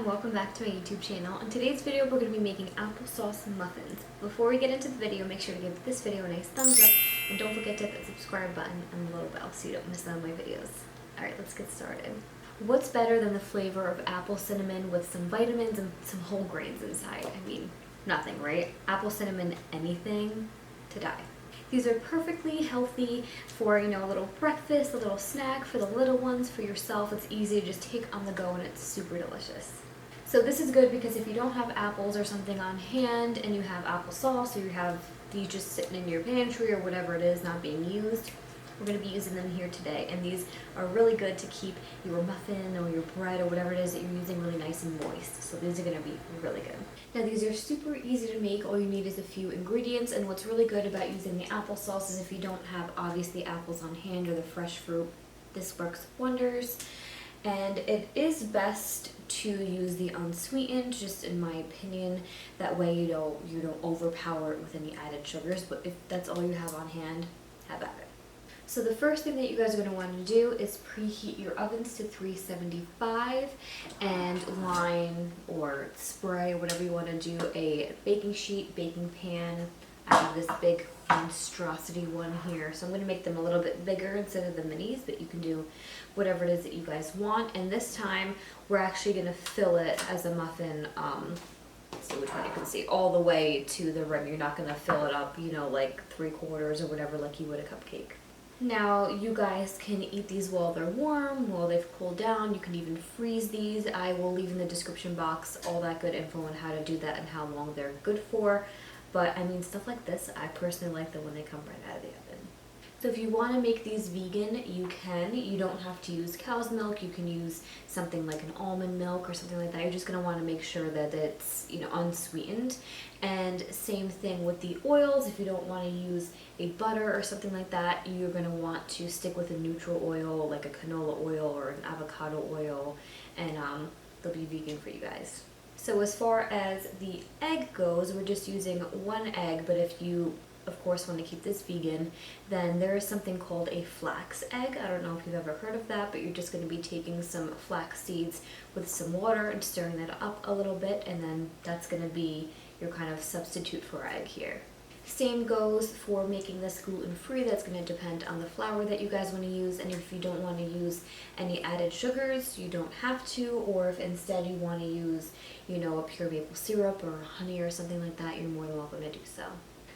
and welcome back to my YouTube channel. In today's video, we're going to be making applesauce muffins. Before we get into the video, make sure to give this video a nice thumbs up and don't forget to hit that subscribe button and the little bell so you don't miss out on my videos. Alright, let's get started. What's better than the flavor of apple cinnamon with some vitamins and some whole grains inside? I mean, nothing, right? Apple cinnamon, anything to die. These are perfectly healthy for, a little breakfast, a little snack for the little ones, for yourself. It's easy to just take on the go and it's super delicious. So this is good because if you don't have apples or something on hand and you have applesauce, or you have these just sitting in your pantry or whatever it is not being used, we're going to be using them here today. And these are really good to keep your muffin or your bread or whatever it is that you're using really nice and moist. So these are going to be really good. Now these are super easy to make. All you need is a few ingredients, and what's really good about using the applesauce is if you don't have obviously apples on hand or the fresh fruit, this works wonders. And it is best to use the unsweetened, just in my opinion. That way you don't overpower it with any added sugars, but if that's all you have on hand, have at it. So the first thing that you guys are going to want to do is preheat your ovens to 375 and line or spray, whatever you want to do, a baking sheet, baking pan. I have this big monstrosity one here, so I'm going to make them a little bit bigger instead of the minis, but you can do whatever it is that you guys want. And this time we're actually going to fill it as a muffin, so which one you can see, all the way to the rim. You're not going to fill it up, like 3/4 or whatever, like you would a cupcake. Now, you guys can eat these while they're warm, while they've cooled down. You can even freeze these. I will leave in the description box all that good info on how to do that and how long they're good for. But, I mean, stuff like this, I personally like them when they come right out of the oven. So if you want to make these vegan, you can. You don't have to use cow's milk. You can use something like an almond milk or something like that. You're just going to want to make sure that it's, unsweetened. And same thing with the oils. If you don't want to use a butter or something like that, you're going to want to stick with a neutral oil, like a canola oil or an avocado oil, and they'll be vegan for you guys. So as far as the egg goes, we're just using one egg, but if you of course want to keep this vegan, then there is something called a flax egg. I don't know if you've ever heard of that, but you're just going to be taking some flax seeds with some water and stirring that up a little bit, and then that's going to be your kind of substitute for egg here. Same goes for making this gluten-free. That's going to depend on the flour that you guys want to use, and if you don't want to use any added sugars, you don't have to, or if instead you want to use, a pure maple syrup or honey or something like that, you're more than welcome to do so.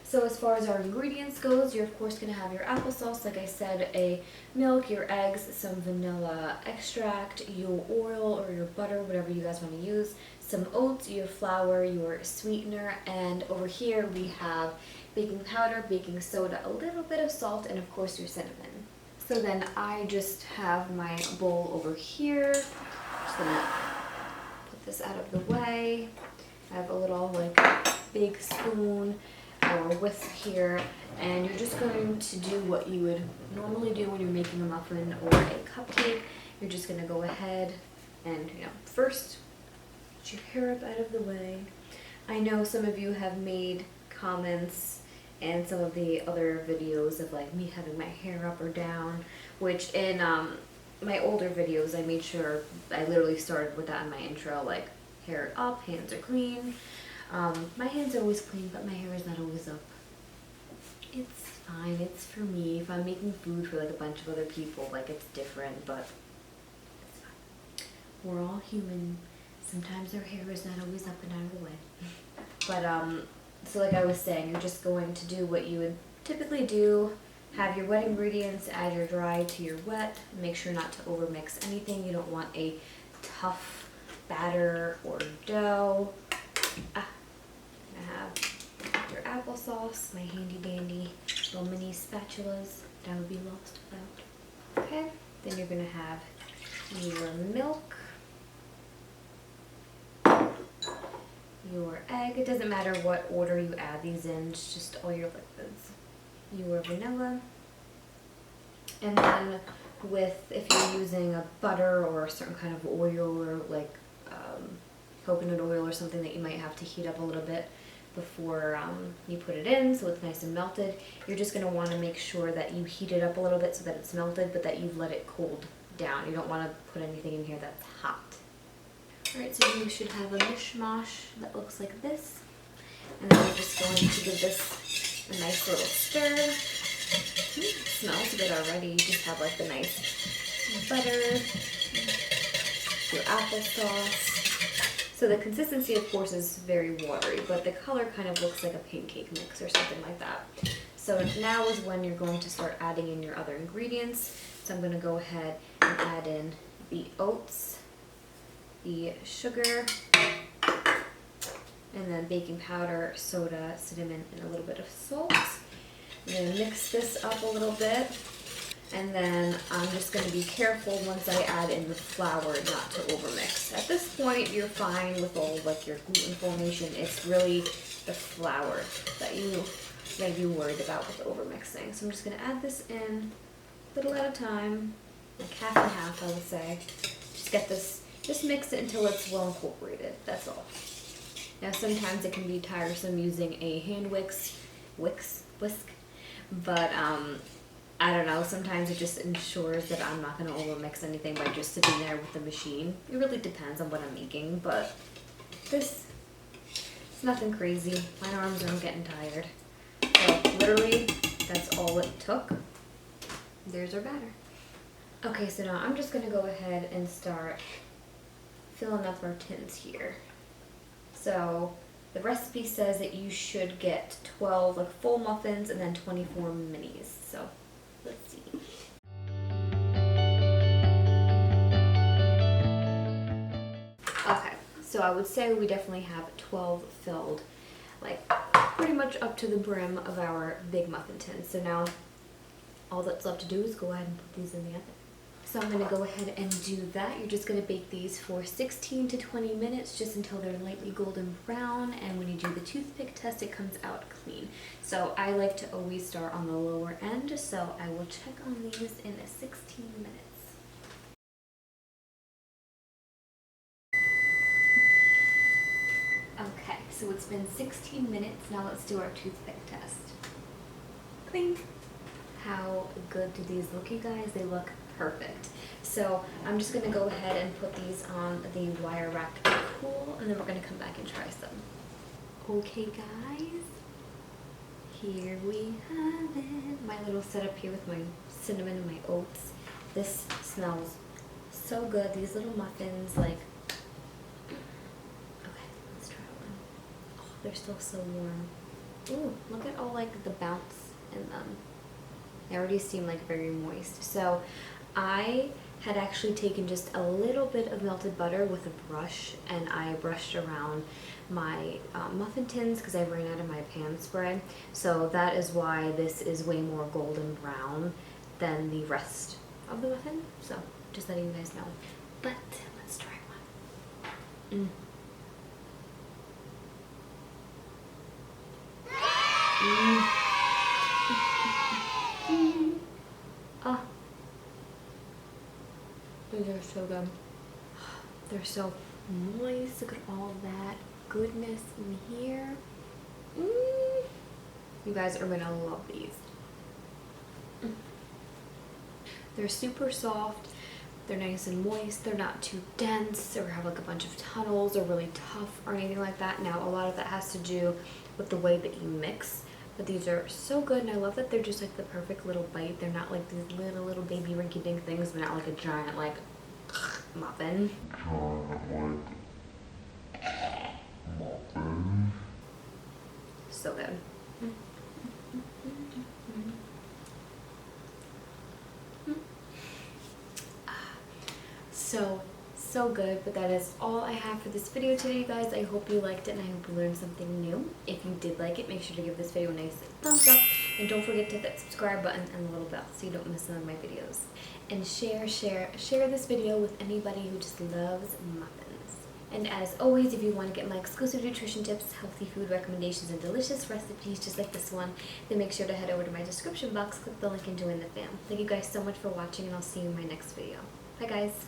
So as far as our ingredients goes, you're of course going to have your applesauce, like I said, a milk, your eggs, some vanilla extract, your oil or your butter, whatever you guys want to use, some oats, your flour, your sweetener, and over here we have baking powder, baking soda, a little bit of salt, and of course your cinnamon. So then I just have my bowl over here. Just gonna put this out of the way. I have a little big spoon or whisk here, and you're just going to do what you would normally do when you're making a muffin or a cupcake. You're just going to go ahead and, first get your hair up out of the way. I know some of you have made comments and some of the other videos of me having my hair up or down, which in my older videos I made sure I literally started with that in my intro, hair up, hands are clean. My hands are always clean, but my hair is not always up. It's fine, it's for me. If I'm making food for a bunch of other people, it's different, but it's fine. We're all human. Sometimes our hair is not always up and out of the way. But, so like I was saying, you're just going to do what you would typically do. Have your wet ingredients, add your dry to your wet. Make sure not to overmix anything. You don't want a tough batter or dough. I have your applesauce, my handy dandy little mini spatulas that I would be lost without. Okay, then you're going to have your milk, your egg. It doesn't matter what order you add these in, it's just all your liquids. Your vanilla, and then if you're using a butter or a certain kind of oil or coconut oil or something that you might have to heat up a little bit before you put it in so it's nice and melted, you're just going to want to make sure that you heat it up a little bit so that it's melted, but that you've let it cool down. You don't want to put anything in here that's hot. Alright, so you should have a mishmash that looks like this. And then we're just going to give this a nice little stir. Smells good already. You just have like the nice butter, your applesauce. So the consistency, of course, is very watery, but the color kind of looks like a pancake mix or something like that. So now is when you're going to start adding in your other ingredients. So I'm going to go ahead and add in the oats, the sugar, and then baking powder, soda, cinnamon, and a little bit of salt. I'm going to mix this up a little bit, and then I'm just going to be careful once I add in the flour not to overmix. At this point, you're fine with all like your gluten formation. It's really the flour that you may be worried about with overmixing. So I'm just going to add this in a little at a time, like half and half, I would say. Just get this, just mix it until it's well incorporated. That's all. Now sometimes it can be tiresome using a hand whisk, but I don't know, sometimes it just ensures that I'm not going to overmix anything by just sitting there with the machine. It really depends on what I'm making, but this, it's nothing crazy. My arms are getting tired. So literally, that's all it took. There's our batter. Okay, so now I'm just going to go ahead and start filling up our tins here. So the recipe says that you should get 12 like full muffins and then 24 minis. So let's see. Okay, so I would say we definitely have 12 filled, like pretty much up to the brim of our big muffin tin. So now all that's left to do is go ahead and put these in the oven. So I'm going to go ahead and do that. You're just going to bake these for 16 to 20 minutes just until they're lightly golden brown, and when you do the toothpick test it comes out clean. So I like to always start on the lower end, so I will check on these in 16 minutes. Okay, so it's been 16 minutes. Now let's do our toothpick test. Cling! How good do these look, you guys? They look perfect. So I'm just going to go ahead and put these on the wire rack to cool, and then we're going to come back and try some. Okay guys, here we have it. My little setup here with my cinnamon and my oats. This smells so good. These little muffins, like, okay, let's try one. Oh, they're still so warm. Ooh, look at all like the bounce in them. They already seem like very moist. So I had actually taken just a little bit of melted butter with a brush, and I brushed around my muffin tins because I ran out of my pan spray. So that is why this is way more golden brown than the rest of the muffin. So just letting you guys know. But let's try one. Oh, these are so good. They're so moist. Look at all that goodness in here. You guys are gonna love these. They're super soft. They're nice and moist. They're not too dense or have like a bunch of tunnels or really tough or anything like that. Now, a lot of that has to do with the way that you mix. But these are so good, and I love that they're just like the perfect little bite. They're not like these little baby rinky-dink things. They're not like a giant like muffin. So good. So good. But that is all I have for this video today, you guys. I hope you liked it, and I hope you learned something new. If you did like it, make sure to give this video a nice thumbs up, and don't forget to hit that subscribe button and the little bell so you don't miss none of my videos. And share this video with anybody who just loves muffins. And as always, if you want to get my exclusive nutrition tips, healthy food recommendations, and delicious recipes just like this one, then make sure to head over to my description box, click the link, and join the fam. Thank you guys so much for watching, and I'll see you in my next video. Bye guys.